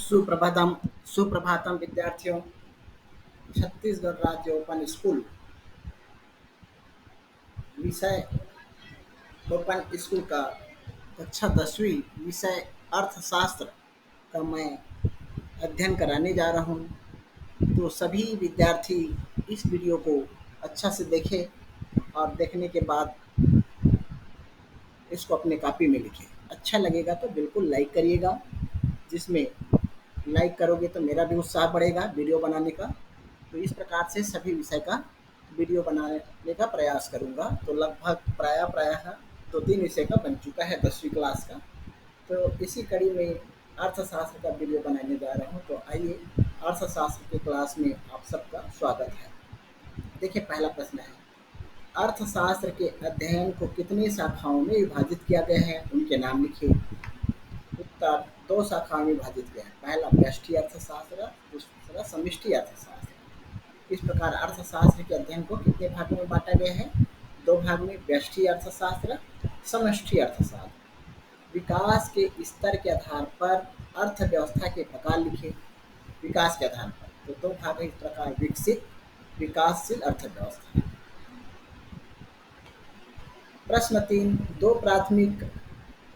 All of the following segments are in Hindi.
सुप्रभातम सुप्रभातम विद्यार्थियों। छत्तीसगढ़ राज्य ओपन स्कूल विषय ओपन स्कूल का कक्षा 10वीं विषय अर्थशास्त्र का मैं अध्ययन कराने जा रहा हूँ। तो सभी विद्यार्थी इस वीडियो को अच्छा से देखें और देखने के बाद इसको अपने कॉपी में लिखें। अच्छा लगेगा तो बिल्कुल लाइक करिएगा, जिसमें लाइक करोगे तो मेरा भी उत्साह बढ़ेगा वीडियो बनाने का। तो इस प्रकार से सभी विषय का वीडियो बनाने का प्रयास करूँगा। तो लगभग प्रायः 2-3 विषय का बन चुका है 10वीं क्लास का। तो इसी कड़ी में अर्थशास्त्र का वीडियो बनाने जा रहा हूँ। तो आइए, अर्थशास्त्र की क्लास में आप सबका स्वागत है। देखिए, पहला प्रश्न है, अर्थशास्त्र के अध्ययन को कितनी शाखाओं में विभाजित किया गया है? उनके नाम लिखिए। उत्तर, 2 शाखाओं में विभाजित किया है। पहला व्यष्टि अर्थशास्त्र, दूसरा समष्टि अर्थशास्त्र। इस प्रकार अर्थशास्त्र के अध्ययन को कितने भागों में बांटा गया है? 2 भाग में, व्यष्टि अर्थशास्त्र, समष्टि अर्थशास्त्र। विकास के स्तर के आधार पर अर्थव्यवस्था के प्रकार लिखे। विकास के आधार पर तो 2 भाग है इस प्रकार, विकसित, विकासशील अर्थव्यवस्था। प्रश्न 3, 2 प्राथमिक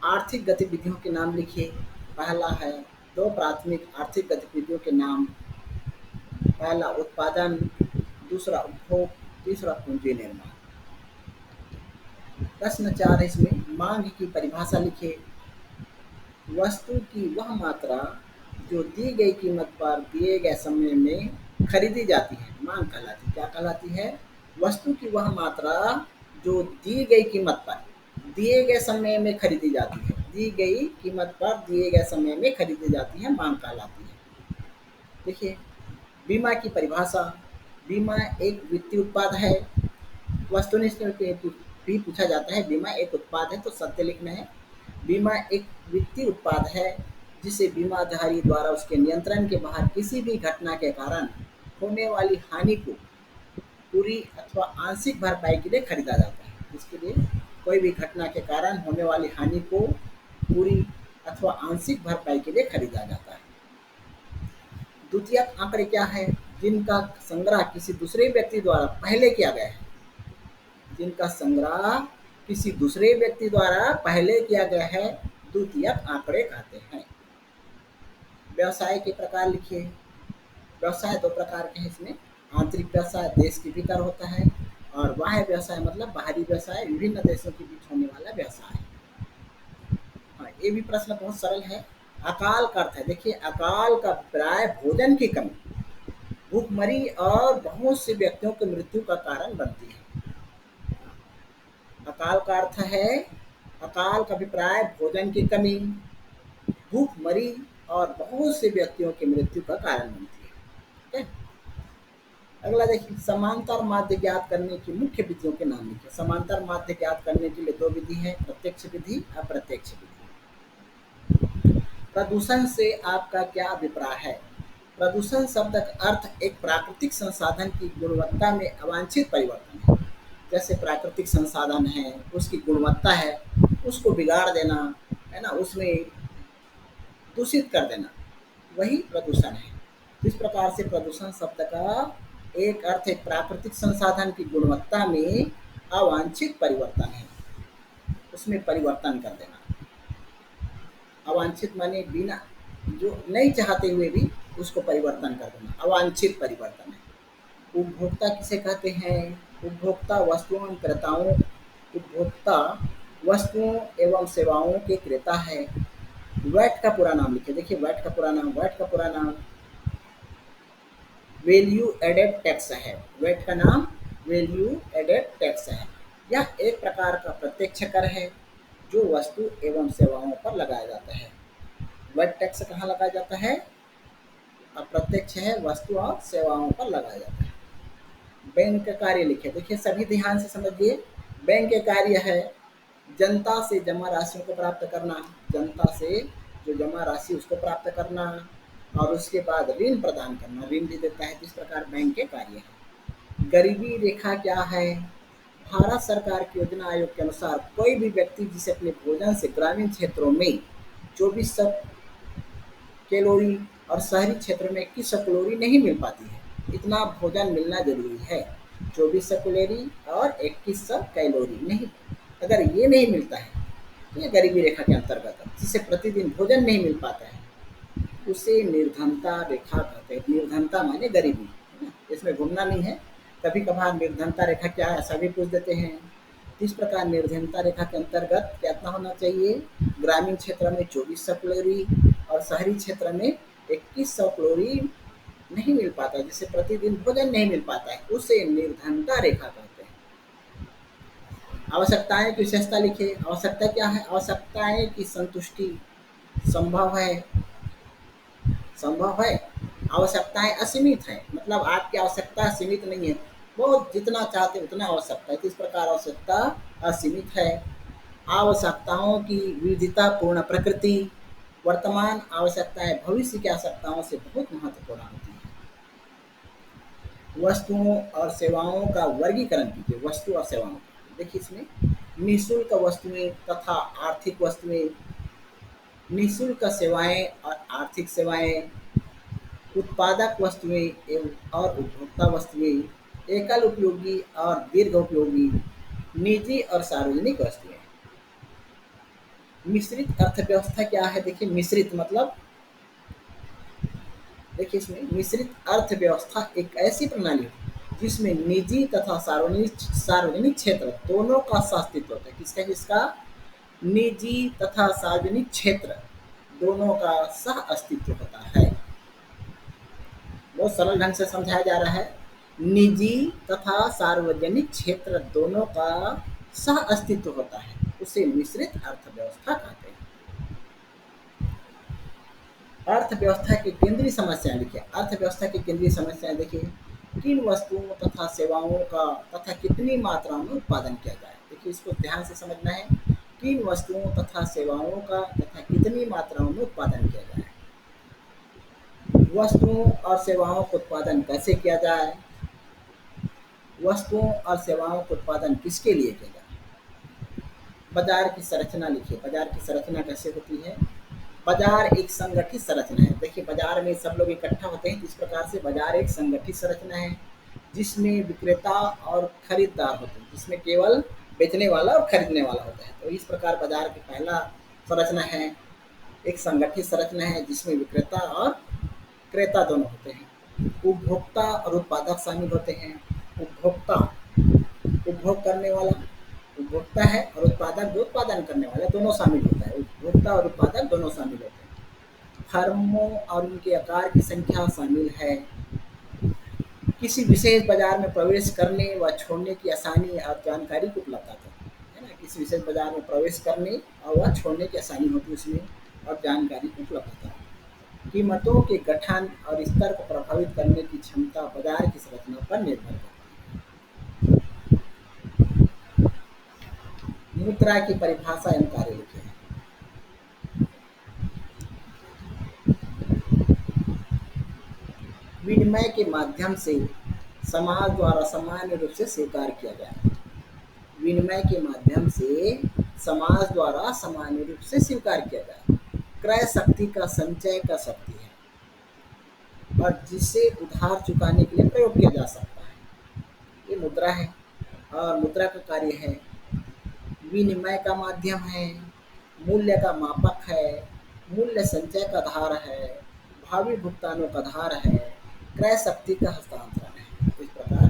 आर्थिक गतिविधियों के नाम लिखिए। पहला है 2 प्राथमिक आर्थिक गतिविधियों के नाम। पहला उत्पादन, दूसरा उपभोग, तीसरा पूंजी निर्माण। प्रश्न 4 है इसमें, मांग की परिभाषा लिखिए। वस्तु की वह मात्रा जो दी गई कीमत पर दिए गए समय में खरीदी जाती है, मांग कहलाती है। क्या कहलाती है? वस्तु की वह मात्रा जो दी गई कीमत पर दिए गए समय में खरीदी जाती है। दी गई कीमत पर दिए गए समय में खरीदी जाती है, मांग कहलाती है। देखिए, बीमा की परिभाषा। बीमा एक वित्तीय उत्पाद है। वस्तुनिष्ठ भी पूछा जाता है, बीमा एक उत्पाद है तो सत्य लिखना है। बीमा एक वित्तीय उत्पाद है जिसे बीमाधारी द्वारा उसके नियंत्रण के बाहर किसी भी घटना के कारण होने वाली हानि को पूरी अथवा आंशिक भरपाई के लिए खरीदा जाता है। इसके लिए कोई भी घटना के कारण होने वाली हानि को पूरी अथवा आंशिक भरपाई के लिए खरीदा जाता है। द्वितीयक आंकड़े क्या है? जिनका संग्रह किसी दूसरे व्यक्ति द्वारा पहले किया गया है। जिनका संग्रह किसी दूसरे व्यक्ति द्वारा पहले किया गया है, द्वितीयक आंकड़े कहते हैं। व्यवसाय के प्रकार लिखिए। व्यवसाय 2 प्रकार के हैं इसमें। आंतरिक व्यवसाय देश के भीतर होता है, और बाह्य व्यवसाय मतलब बाहरी व्यवसाय, विभिन्न देशों के बीच होने वाला व्यवसाय। हाँ, ये भी प्रश्न बहुत सरल है। अकाल का अर्थ है, देखिए, अकाल का अभिप्राय भोजन की कमी, भूखमरी और बहुत से व्यक्तियों की मृत्यु का कारण बनती है। अकाल का अर्थ है, अकाल का अभिप्राय भोजन की कमी, भूखमरी और बहुत से व्यक्तियों की मृत्यु का कारण बनती है। ठीक है। अगला देखिए, समांतर माध्य ज्ञात करने की मुख्य विधियों के नाम लिखिए। समांतर माध्य ज्ञात करने के लिए 2 विधि है, प्रत्यक्ष विधि, अप्रत्यक्ष विधि। प्रदूषण से आपका क्या अभिप्राय है? प्रदूषण शब्द का अर्थ एक प्राकृतिक संसाधन की गुणवत्ता में अवांछित परिवर्तन है। जैसे प्राकृतिक संसाधन है, उसकी गुणवत्ता है, उसको बिगाड़ देना है ना, उसमें दूषित कर देना, वही प्रदूषण है। इस प्रकार से प्रदूषण शब्द का एक अर्थ एक प्राकृतिक संसाधन की गुणवत्ता में अवांछित परिवर्तन है, उसमें परिवर्तन कर देना। अवांछित माने बिना, जो नहीं चाहते हुए भी उसको परिवर्तन कर देना, अवांछित परिवर्तन है। उपभोक्ता किसे कहते हैं? उपभोक्ता वस्तुओं एवं क्रेताओं, उपभोक्ता वस्तुओं एवं सेवाओं के क्रेता है। वैट का पूरा नाम लिखिए। देखिए, वैट का पूरा नाम वैल्यू एडेड टैक्स है। वैट का नाम वैल्यू एडेड टैक्स है। यह एक प्रकार का प्रत्यक्ष कर है जो वस्तु एवं सेवाओं पर लगाया जाता है। वैट टैक्स कहाँ लगाया जाता है? अप्रत्यक्ष है, वस्तु और सेवाओं पर लगाया जाता है। बैंक का कार्य लिखे। देखिए, सभी ध्यान से समझिए। बैंक के कार्य है जनता से जमा राशियों को प्राप्त करना, जनता से जो जमा राशि उसको प्राप्त करना, और उसके बाद ऋण प्रदान करना, ऋण भी देता है। इस प्रकार बैंक के कार्य है। गरीबी रेखा क्या है? भारत सरकार की योजना आयोग के अनुसार कोई भी व्यक्ति जिसे अपने भोजन से ग्रामीण क्षेत्रों में 2400 कैलोरी और शहरी क्षेत्र में 2100 कैलोरी नहीं मिल पाती है। इतना भोजन मिलना ज़रूरी है। 2400 कैलोरी और 2100 कैलोरी नहीं, अगर ये नहीं मिलता है तो ये गरीबी रेखा के अंतर्गत है। जिसे प्रतिदिन भोजन नहीं मिल पाता है उसे निर्धनता रेखा कहते हैं। निर्धनता माने गरीबी, है ना? इसमें घूमना नहीं है। कभी कभार निर्धनता रेखा क्या है ऐसा भी पूछ देते हैं। तो इस प्रकार निर्धनता रेखा के अंतर्गत कितना होना चाहिए? ग्रामीण क्षेत्र में 2400 कैलोरी और शहरी क्षेत्र में 2100 कैलोरी नहीं मिल पाता, जिसे प्रतिदिन भोजन नहीं मिल पाता है, उसे निर्धनता रेखा कहते हैं। आवश्यकताएं की विशेषता लिखिए। आवश्यकता क्या है? आवश्यकताएं की संतुष्टि संभव है। संभव है। आवश्यकताएं असीमित है, मतलब आपकी आवश्यकता सीमित नहीं है। बहुत जितना चाहते उतना आवश्यकता है, तो इस प्रकार आवश्यकता असीमित है। आवश्यकताओं की विविधतापूर्ण प्रकृति। वर्तमान आवश्यकताएं भविष्य की आवश्यकताओं से बहुत महत्वपूर्ण होती हैं। वस्तुओं और सेवाओं का वर्गीकरण कीजिए। वस्तु और सेवाओं का देखिए, इसमें निःशुल्क वस्तुएं तथा आर्थिक वस्तुएं, निःशुल्क सेवाएं और आर्थिक सेवाएं, उत्पादक वस्तुएं एवं और उपभोक्ता वस्तुएं, एकल उपयोगी और दीर्घ उपयोगी, निजी और सार्वजनिक वस्तुएं। मिश्रित अर्थव्यवस्था क्या है? देखिए, मिश्रित मतलब देखिए इसमें मिश्रित अर्थव्यवस्था एक ऐसी प्रणाली है जिसमें निजी तथा सार्वजनिक सार्वजनिक क्षेत्र दोनों का अस्तित्व होता है। किसका किसका? निजी तथा सार्वजनिक क्षेत्र दोनों का सह अस्तित्व होता है। बहुत सरल ढंग से समझाया जा रहा है। निजी तथा सार्वजनिक क्षेत्र दोनों का सह अस्तित्व होता है, उसे मिश्रित अर्थव्यवस्था कहते हैं। अर्थव्यवस्था की केंद्रीय समस्याएं लिखिए। अर्थव्यवस्था की केंद्रीय समस्याएं देखिए, किन वस्तुओं तथा सेवाओं का तथा कितनी मात्रा में उत्पादन किया जाए। देखिए, इसको ध्यान से समझना है। किन वस्तुओं तथा सेवाओं का तथा कितनी मात्रा में उत्पादन किया जाए। वस्तुओं और सेवाओं का उत्पादन कैसे किया जाए। वस्तुओं और सेवाओं का उत्पादन किसके लिए किया जाए। बाजार की संरचना लिखिए। बाजार की संरचना कैसे होती है? बाजार एक संगठित संरचना है। देखिए, बाजार में सब लोग इकट्ठा होते हैं, इस प्रकार से बाजार एक संगठित संरचना है जिसमें विक्रेता और खरीदार होते हैं, जिसमें केवल बेचने वाला और खरीदने वाला होता है। तो इस प्रकार बाजार की पहला संरचना है, एक संगठित संरचना है जिसमें विक्रेता और क्रेता दोनों होते हैं। उपभोक्ता और उत्पादक शामिल होते हैं। उपभोक्ता उपभोग करने वाला उपभोक्ता है और उत्पादक जो उत्पादन करने वाला दोनों शामिल होता है। उपभोक्ता और उत्पादक दोनों शामिल होते हैं। फर्मों और उनके आकार की संख्या शामिल है। किसी विशेष बाजार में प्रवेश करने व छोड़ने की आसानी और जानकारी की उपलब्धता है ना। किसी विशेष बाजार में प्रवेश करने और वह छोड़ने की आसानी होती है उसमें, और जानकारी की उपलब्धता। कीमतों के गठन और स्तर को प्रभावित करने की क्षमता बाजार की संरचना पर निर्भर करती है। मुद्रा की परिभाषा एवं कार्य लिखे हैं। विनिमय के माध्यम से समाज द्वारा सामान्य रूप से स्वीकार किया जाए। विनिमय के माध्यम से समाज द्वारा सामान्य रूप से स्वीकार किया जाए। क्रय शक्ति का संचय का शक्ति है और जिसे उधार चुकाने के लिए प्रयोग किया जा सकता है। ये मुद्रा है और मुद्रा का कार्य है विनिमय का माध्यम है, मूल्य का मापक है, मूल्य संचय का आधार है, भावी भुगतानों का आधार है, क्रय शक्ति का हस्तांतरण है। इस प्रकार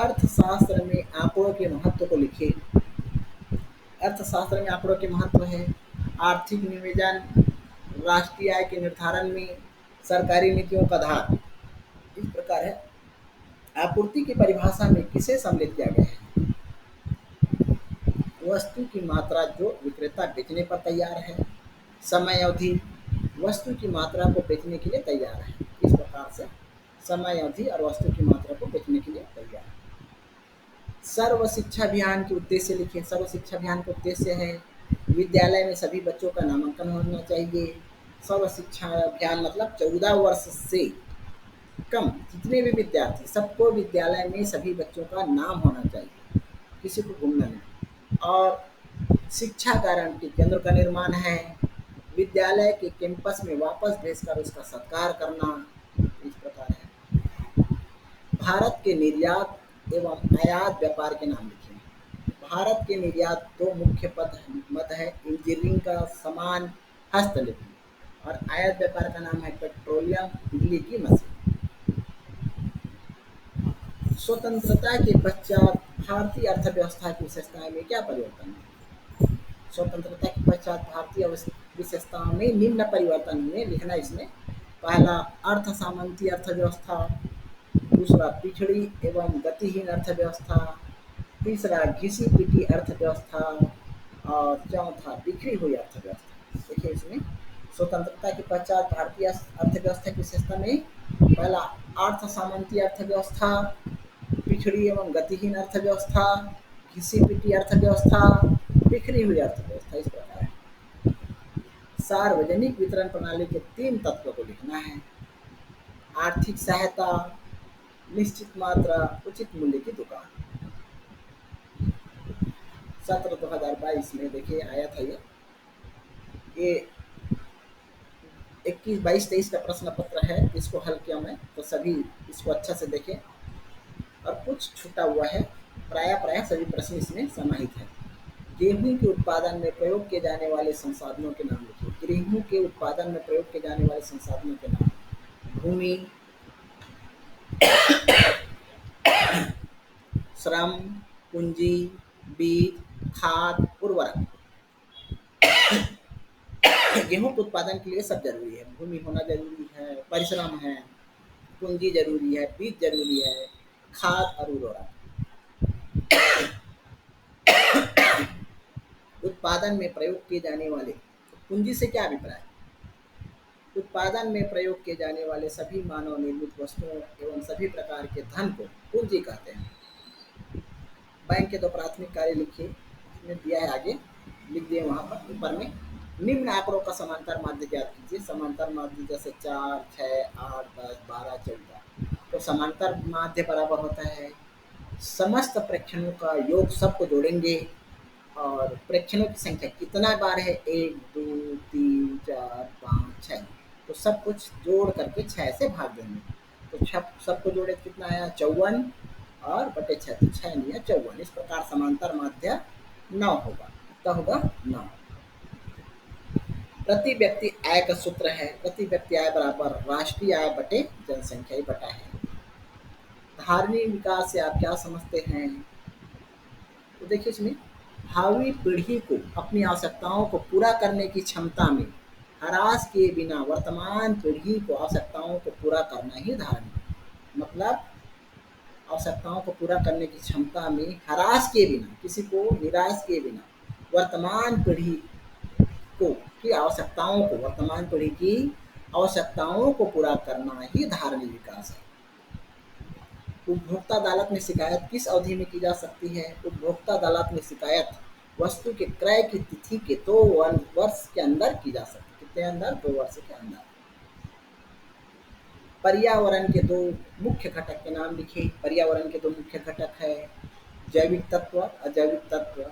अर्थशास्त्र में आंकड़ों के महत्व को लिखे। अर्थशास्त्र में आंकड़ों के महत्व है आर्थिक नियोजन, राष्ट्रीय आय के निर्धारण में सरकारी नीतियों का आधार। इस प्रकार है। आपूर्ति की परिभाषा में किसे सम्मिलित किया गया है? वस्तु की मात्रा जो विक्रेता बेचने पर तैयार है। समय अवधि, वस्तु की मात्रा को बेचने के लिए तैयार है। इस प्रकार से समय अवधि और वस्तु की मात्रा को बेचने के लिए तैयार है। सर्व शिक्षा अभियान के उद्देश्य लिखिए। सर्व शिक्षा अभियान का उद्देश्य है विद्यालय में सभी बच्चों का नामांकन होना चाहिए। सर्व शिक्षा अभियान मतलब 14 वर्ष से कम जितने भी विद्यार्थी, सबको विद्यालय में सभी बच्चों का नाम होना चाहिए, किसी को गुमना नहीं। और शिक्षा गारंटी केंद्र का निर्माण है। विद्यालय के कैंपस में वापस भेजकर उसका सत्कार करना, इस प्रकार है। भारत के निर्यात एवं आयात व्यापार के नाम लिखिए। भारत के निर्यात दो मुख्य मद है, इंजीनियरिंग का सामान, हस्तलिपि, और आयात व्यापार का नाम है पेट्रोलियम, बिजली की मशीन। स्वतंत्रता के पश्चात भारतीय अर्थव्यवस्था की विशेषताएं में क्या परिवर्तन है? स्वतंत्रता के पश्चात भारतीय विशेषताओं में निम्न परिवर्तन हुए, लिखना इसमें। पहला, अर्थ सामंती अर्थव्यवस्था। दूसरा, पिछड़ी एवं गतिहीन अर्थव्यवस्था। तीसरा, घिसी पिटी अर्थव्यवस्था। और चौथा, बिखरी हुई अर्थव्यवस्था। देखिए इसमें स्वतंत्रता के पश्चात भारतीय अर्थव्यवस्था की विशेषता में पहला, अर्थ सामंती अर्थव्यवस्था, पिछड़ी एवं गतिहीन अर्थव्यवस्था, घिसी पिटी अर्थव्यवस्था, बिखरी हुई अर्थव्यवस्था, इस प्रकार है। सार्वजनिक वितरण प्रणाली के 3 तत्वों को लिखना है। आर्थिक सहायता, निश्चित मात्रा, उचित मूल्य की दुकान। सत्र 2022 में देखिए आया था ये 21, 22, 23 का प्रश्न पत्र है। इसको हल किया मैं, तो सभी इसको अच्छा से देखें। और कुछ छूटा हुआ है, प्राय सभी प्रश्न इसमें समाहित है। गेहूं के उत्पादन में प्रयोग किए जाने वाले संसाधनों के नाम लिखिए। गेहूं के उत्पादन में प्रयोग किए जाने वाले संसाधनों के नाम: भूमि, श्रम, पूंजी, बीज, खाद, उर्वरक। गेहूं के उत्पादन के लिए सब जरूरी है। भूमि होना जरूरी है, परिश्रम है, पूंजी जरूरी है, बीज जरूरी है, खाद और उर्वरक। उत्पादन में प्रयोग किए जाने वाले, पूंजी से क्या अभिप्राय? उत्पादन में प्रयोग किए जाने वाले सभी मानव निर्मित वस्तुओं एवं सभी प्रकार के धन को पूंजी कहते हैं। बैंक के 2 प्राथमिक कार्य लिखिए, इसमें दिया है, आगे लिख दिए वहां पर ऊपर में। निम्न आंकड़ों का समांतर माध्य ज्ञात कीजिए। समांतर माध्य जैसे 4, 6, 8, 10, 12, 14। तो समांतर माध्य बराबर होता है समस्त प्रेक्षणों का योग, सबको जोड़ेंगे, और प्रेक्षणों की संख्या कितना बार है, 1, 2, 3, 4, 5, 6। तो सब कुछ जोड़ करके 6 से भाग देंगे। तो सबको जोड़े कितना आया, 54, और बटे 6, तो 6 नहीं है 54। इस प्रकार समांतर माध्य 9 होगा। कितना होगा, 9। प्रति व्यक्ति आय का सूत्र है, प्रति व्यक्ति आय बराबर राष्ट्रीय आय बटे जनसंख्या ही बटा है। धार्मिक विकास से आप क्या समझते हैं? तो देखिए इसमें भावी पीढ़ी को अपनी आवश्यकताओं को पूरा करने की क्षमता में हरास किए बिना वर्तमान पीढ़ी को आवश्यकताओं को पूरा करना ही धार्मिक। मतलब आवश्यकताओं को पूरा करने की क्षमता में हरास किए बिना, किसी को निराश किए बिना वर्तमान पीढ़ी को की आवश्यकताओं को, वर्तमान पीढ़ी की आवश्यकताओं को पूरा करना ही धार्मिक विकास है। उपभोक्ता अदालत में शिकायत किस अवधि में की जा सकती है? उपभोक्ता अदालत में शिकायत वस्तु के क्रय की तिथि के 2 वर्ष के अंदर की जा सकती है। कितने अंदर? 2 वर्ष के अंदर। पर्यावरण के 2 मुख्य घटक के नाम लिखिए। पर्यावरण के 2 मुख्य घटक है जैविक तत्व, अजैविक तत्व।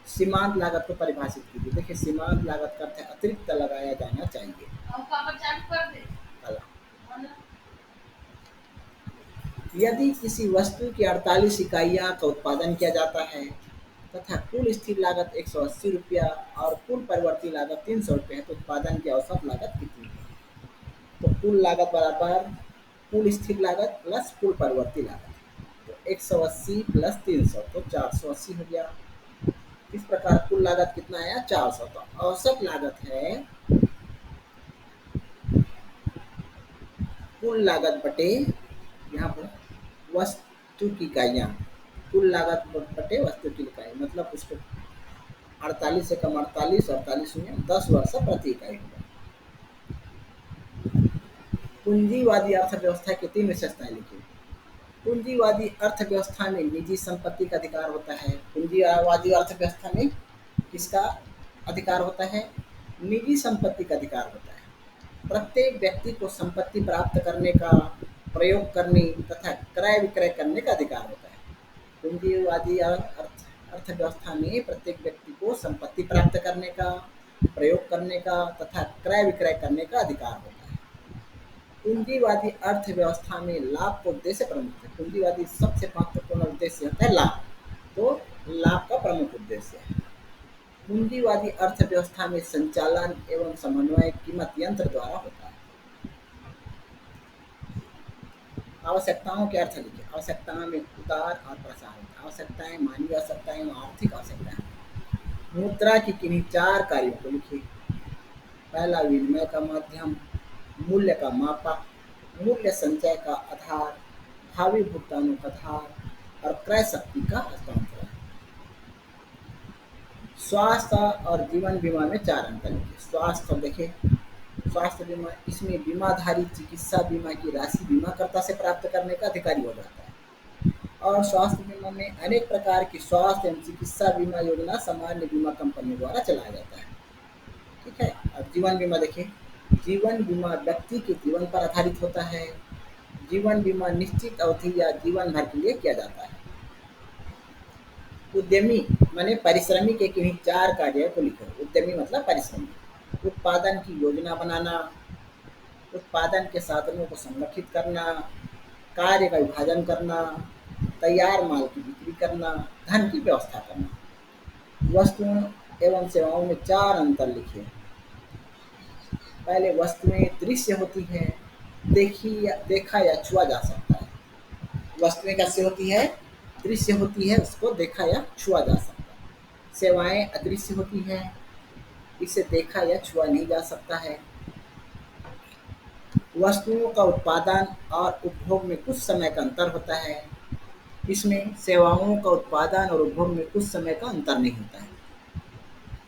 सीमांत लागत को परिभाषित कीजिए। देखिए सीमांत लागत का अर्थ है अतिरिक्त लगाया जाना चाहिए। यदि किसी वस्तु की 48 इकाइयाँ का उत्पादन किया जाता है तथा कुल स्थिर लागत 180 रुपया और कुल परिवर्ती लागत 300 रुपये है, तो उत्पादन की औसत लागत कितनी है? तो कुल लागत बराबर कुल स्थिर लागत प्लस कुल परिवर्ती लागत। तो 180 प्लस 300 तो 480 हो गया। इस प्रकार कुल लागत कितना आया, 400। तो औसत लागत है कुल लागत बटे यहाँ पर वस्तु की इकाइयाँ, कुल लागत बटे वस्तु की इकाई, मतलब उसको 48 से कम 48, 48 में 10 वर्ष प्रति इकाई होगा। पूंजीवादी अर्थव्यवस्था की 3 विशेषताएं लिखिए। पूंजीवादी अर्थव्यवस्था में निजी संपत्ति का अधिकार होता है। पूंजीवादी अर्थव्यवस्था में किसका अधिकार होता है? निजी संपत्ति का अधिकार होता है। प्रत्येक व्यक्ति को संपत्ति प्राप्त करने का, प्रयोग करने तथा क्रय विक्रय करने का अधिकार होता है। पूंजीवादी अर्थव्यवस्था में प्रत्येक व्यक्ति को संपत्ति प्राप्त करने का, प्रयोग करने का तथा क्रय विक्रय करने का अधिकार होता है। पूंजीवादी अर्थव्यवस्था में लाभ का उद्देश्य प्रमुख है। पूंजीवादी सबसे महत्वपूर्ण उद्देश्य होता है लाभ, तो लाभ का प्रमुख उद्देश्य है। पूंजीवादी अर्थव्यवस्था में संचालन एवं समन्वय कीमत यंत्र द्वारा होता है। आवश्यकताओं के अर्थ लिखिए। आवश्यकताओं में उतार और प्रसार होता है। आवश्यकताएं मानवीय आवश्यकताएं एवं आर्थिक आवश्यकताएं। मुद्रा की किन्हीं चार कार्यों को लिखिए। पहला विनिमय का माध्यम, मूल्य का मापक, मूल्य संचय का आधार, भावी भुगतानों का आधार और क्रय शक्ति का हस्तांतरण। स्वास्थ्य और जीवन बीमा में चार अंतर लिखिए। स्वास्थ्य देखिए, स्वास्थ्य बीमा, इसमें बीमाधारी चिकित्सा बीमा की राशि बीमाकर्ता से प्राप्त करने का अधिकारी हो जाता है। और स्वास्थ्य बीमा में अनेक प्रकार की स्वास्थ्य एवं चिकित्सा बीमा योजना सामान्य बीमा कंपनियों द्वारा चलाया जाता है। ठीक है। अब जीवन बीमा देखिए। जीवन बीमा व्यक्ति के जीवन पर आधारित होता है। जीवन बीमा निश्चित अवधि या जीवन भर के लिए किया जाता है। उद्यमी माने परिश्रमी के किन्हीं चार कार्यों को लिखो। उद्यमी मतलब परिश्रमी। उत्पादन की योजना बनाना, उत्पादन के साधनों को संगठित करना, कार्य का विभाजन करना, तैयार माल की बिक्री करना, धन की व्यवस्था करना। वस्तुओं एवं सेवाओं में चार अंतर लिखिए। पहले वस्तुएं दृश्य होती है, देखा या छुआ जा सकता है। वस्तुएं कैसे होती है? दृश्य होती है, उसको देखा या छुआ जा सकता है। सेवाएं अदृश्य होती है, इसे देखा या छुआ नहीं जा सकता है। वस्तुओं का उत्पादन और उपभोग में कुछ समय का अंतर होता है। इसमें सेवाओं का उत्पादन और उपभोग में कुछ समय का अंतर नहीं होता है।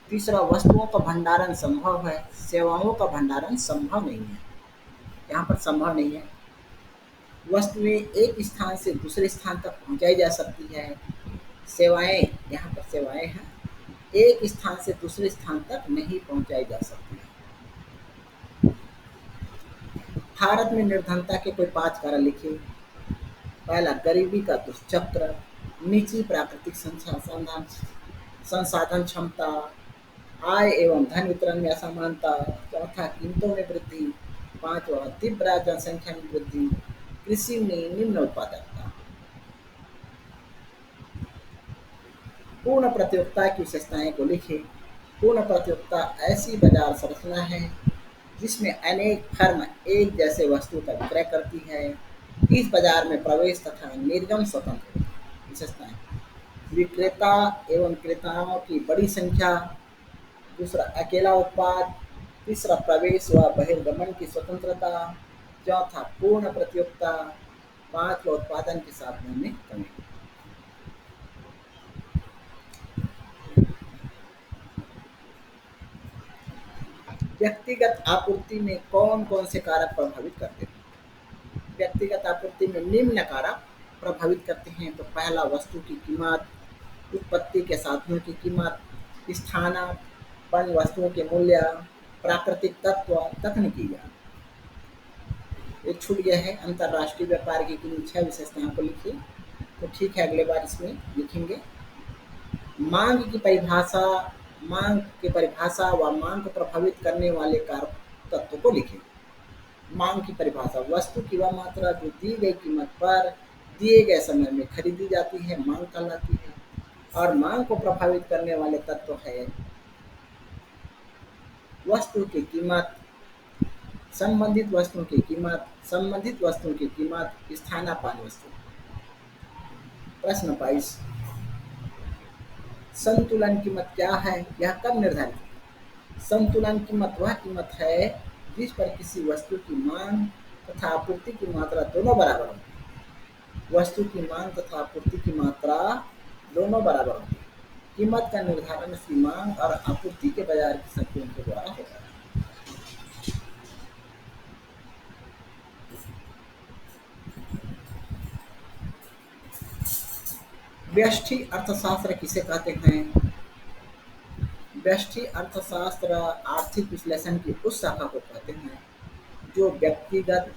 तीसरा, वस्तुओं का भंडारण संभव है, सेवाओं का भंडारण संभव नहीं है। यहाँ पर संभव नहीं है। वस्तुएं एक स्थान से दूसरे स्थान तक पहुंचाई जा सकती है। सेवाएं, यहाँ पर सेवाएं हैं, एक स्थान से दूसरे स्थान तक नहीं पहुंचाई जा सकती है। भारत में निर्धनता के कोई पांच कारण लिखिए। पहला, गरीबी का दुष्चक्र, नीची प्राकृतिक संसाधन क्षमता, आय एवं धन वितरण में असमानता। चौथा, कीमतों में वृद्धि। पांचवा, तीव्र जनसंख्या में वृद्धि। कृषि में निम्न उत्पादकता। पूर्ण प्रतियोगिता की विशेषताएं को लिखिए। पूर्ण प्रतियोगिता ऐसी बाजार संरचना है जिसमें अनेक फर्म एक जैसे वस्तु का विक्रय करती है। इस बाजार में प्रवेश तथा निर्गम स्वतंत्र होती है। विशेषताएं, विक्रेता एवं क्रेताओं की बड़ी संख्या। दूसरा, अकेला उत्पाद। तीसरा, प्रवेश व बहिर्गमन की स्वतंत्रता। चौथा, पूर्ण प्रतियोगिता। पांचवा, उत्पादन के साधनों में कमी। व्यक्तिगत आपूर्ति में कौन कौन से कारक प्रभावित करते हैं? व्यक्तिगत आपूर्ति में निम्न कारक प्रभावित करते हैं। तो पहला, वस्तु की कीमत, उत्पत्ति के साधनों की कीमत, स्थानापन्न वस्तुओं के मूल्य, प्राकृतिक तत्व, तकनीकी ज्ञान। ये छूट गया है। अंतर्राष्ट्रीय व्यापार की किन्हीं 6 विशेषताओं को लिखिए। तो ठीक है, अगले बार इसमें लिखेंगे। मांग की परिभाषा, मांग की परिभाषा व मांग को प्रभावित करने वाले कारक तत्व को लिखें। मांग की परिभाषा, वस्तु की वह मात्रा जो दी गई कीमत पर दिए गए समय में खरीदी जाती है, मांग कहलाती है। और मांग को प्रभावित करने वाले तत्व है वस्तु की कीमत, संबंधित वस्तुओं की कीमत, संबंधित वस्तुओं की कीमत, स्थानापन्न वस्तु। प्रश्न 22, संतुलन कीमत क्या है? यह कब निर्धारित है? संतुलन कीमत वह कीमत है जिस पर किसी वस्तु की मांग तथा आपूर्ति की मात्रा दोनों बराबर होती है। वस्तु की मांग तथा आपूर्ति की मात्रा दोनों बराबर होती है। कीमत का निर्धारण उसकी मांग और आपूर्ति के बाजार की शक्तियों के द्वारा होता है। व्यष्टि अर्थशास्त्र किसे कहते हैं? व्यष्टि अर्थशास्त्र आर्थिक विश्लेषण की उस शाखा को कहते हैं जो व्यक्तिगत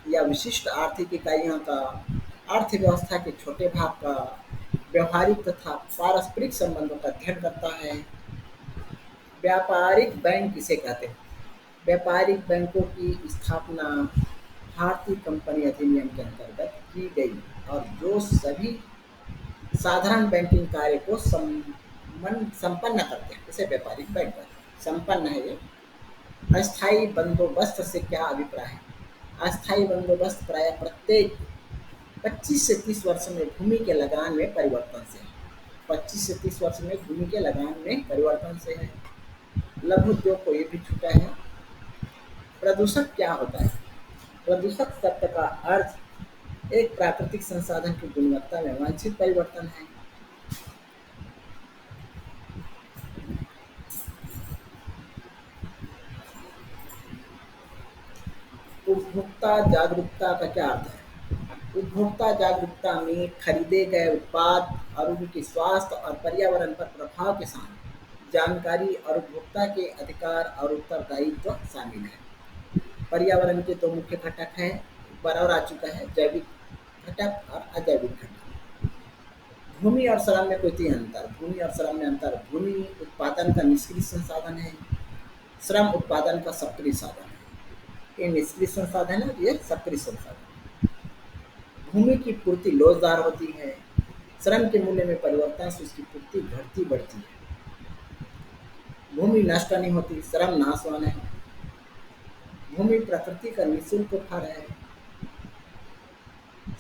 या विशिष्ट आर्थिक इकाइयों का, अर्थव्यवस्था के छोटे भाग का, व्यवहारिक तथा पारस्परिक संबंधों का अध्ययन करता है। व्यापारिक बैंक किसे कहते हैं? व्यापारिक बैंकों की स्थापना भारतीय कंपनी अधिनियम के अंतर्गत की गई और जो सभी साधारण बैंकिंग कार्य को संपन्न करते हैं, इसे व्यापारिक बैंक कहते हैं। संपन्न है ये। अस्थायी बंदोबस्त से क्या अभिप्राय है? अस्थायी बंदोबस्त प्राय प्रत्येक 25 से 30 वर्ष में भूमि के लगान में परिवर्तन से है। 25 से 30 वर्ष में भूमि के लगान में परिवर्तन से है। लघु उद्योग को ये भी छूटा है। प्रदूषक क्या होता है? प्रदूषक शब्द का अर्थ एक प्राकृतिक संसाधन की गुणवत्ता में वांछित परिवर्तन है। उपभोक्ता जागरूकता का क्या अर्थ है? उपभोक्ता जागरूकता में खरीदे गए उत्पाद और उनके स्वास्थ्य और पर्यावरण पर प्रभाव के साथ जानकारी और उपभोक्ता के अधिकार और उत्तरदायित्व शामिल है। पर्यावरण के दो मुख्य घटक हैं, बराबर आ चुका है, जैविक घटक और अजैविक घटक। भूमि और श्रम में कोई तीन अंतर। भूमि और श्रम में अंतर। भूमि उत्पादन का निष्क्रिय संसाधन है, श्रम उत्पादन का सक्रिय साधन है। ये निष्क्रिय संसाधन है, ये सक्रिय संसाधन। भूमि की पूर्ति लोचदार होती है, श्रम के मूल्य में परिवर्तन से उसकी पूर्ति घटती बढ़ती है। भूमि नष्ट नहीं होती, श्रम नाशवान है। भूमि प्रकृति का निःशुल्क उपहार है,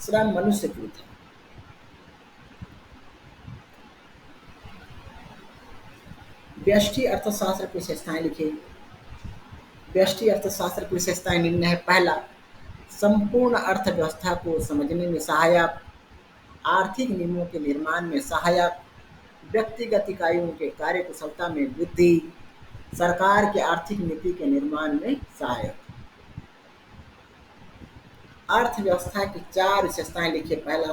श्रम मनुष्यकृत है। व्यष्टि अर्थशास्त्र की विशेषताएं लिखिए। व्यष्टि अर्थशास्त्र की विशेषताएं निम्न है। पहला, संपूर्ण अर्थव्यवस्था को समझने में सहायक, आर्थिक नियमों के निर्माण में सहायक, व्यक्तिगत इकाइयों के कार्यकुशलता में वृद्धि, सरकार के आर्थिक नीति के निर्माण में सहायक। अर्थव्यवस्था की चार विशेषताएं लिखिए। पहला,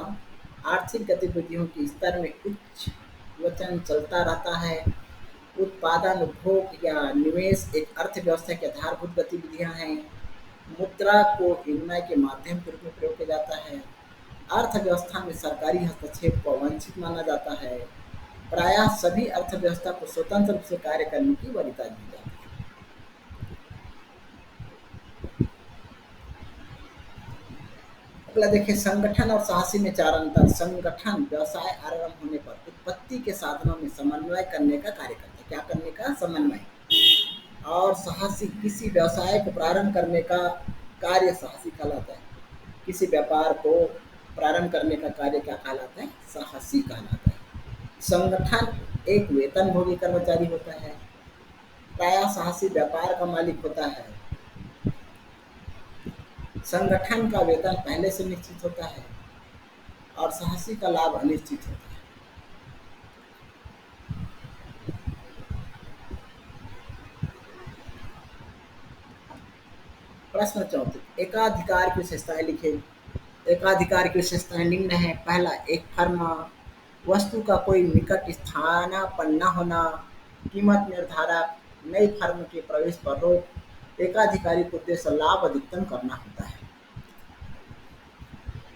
आर्थिक गतिविधियों के स्तर में उच्च वचन चलता रहता है। उत्पादन, उपभोग या निवेश एक अर्थव्यवस्था की आधारभूत गतिविधियां हैं। मुद्रा को विनिमय के माध्यम के रूप में प्रयोग किया जाता है। अर्थव्यवस्था में सरकारी हस्तक्षेप को वांछित माना जाता है। प्रायः सभी अर्थव्यवस्था को स्वतंत्र रूप से कार्य करने की वरीयता दी जाती है। अगला देखिए, संगठन और साहसी में चार अंतर। संगठन व्यवसाय आरंभ होने पर उत्पत्ति के साधनों में समन्वय करने का कार्य करता है। क्या करने का? समन्वय। और साहसी किसी व्यवसाय को प्रारंभ करने का कार्य साहसी कहलाता है। किसी व्यापार को प्रारंभ करने का कार्य क्या कहलाता है? साहसी कहलाता है। संगठन एक वेतनभोगी कर्मचारी होता है। प्रायः साहसी व्यापार का मालिक होता है। संगठन का वेतन पहले से निश्चित होता है और साहसी का लाभ अनिश्चित होता है। प्रश्न 34, एकाधिकार की विशेषताएं लिखे। एकाधिकार की विशेषताएं निम्न है। पहला, एक फर्म, वस्तु का कोई निकट स्थानापन्न न होना, कीमत निर्धारक, नई फर्म के प्रवेश पर रोक। एकाधिकारी को उद्देश्य लाभ अधिकतम करना होता है।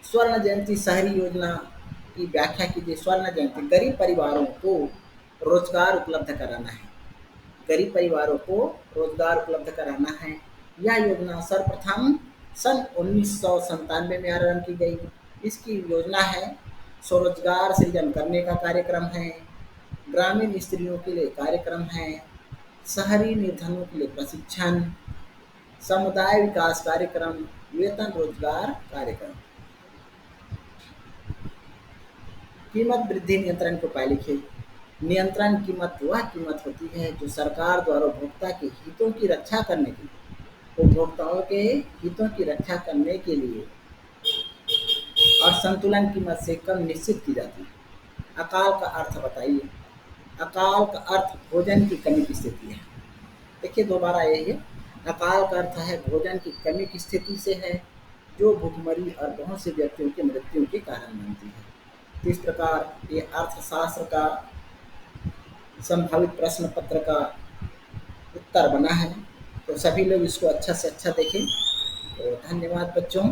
स्वर्ण जयंती शहरी योजना की व्याख्या कीजिए। स्वर्ण जयंती गरीब परिवारों को रोजगार उपलब्ध कराना है। गरीब परिवारों को रोजगार उपलब्ध कराना है। यह योजना सर्वप्रथम सन 1997 में आरंभ की गई। इसकी योजना है स्वरोजगार सृजन करने का कार्यक्रम है, ग्रामीण स्त्रियों के लिए कार्यक्रम है, शहरी निर्धनों के लिए प्रशिक्षण, समुदाय विकास कार्यक्रम, वेतन रोजगार कार्यक्रम। कीमत वृद्धि नियंत्रण के उपाय लिखिए। नियंत्रण कीमत वह कीमत होती है जो सरकार द्वारा उपभोक्ता के हितों की रक्षा करने के लिए, उपभोक्ताओं के हितों की रक्षा करने के लिए और संतुलन कीमत से कम निश्चित की जाती है। अकाल का अर्थ बताइए। अकाल का अर्थ भोजन की कमी की स्थिति है। देखिए दोबारा यही है, अकाल का अर्थ है भोजन की कमी की स्थिति से है जो भूखमरी और बहुत से व्यक्तियों की मृत्यु के कारण बनती है। तो इस प्रकार ये अर्थशास्त्र का संभावित प्रश्न पत्र का उत्तर बना है। तो सभी लोग इसको अच्छा से अच्छा देखें। तो धन्यवाद बच्चों।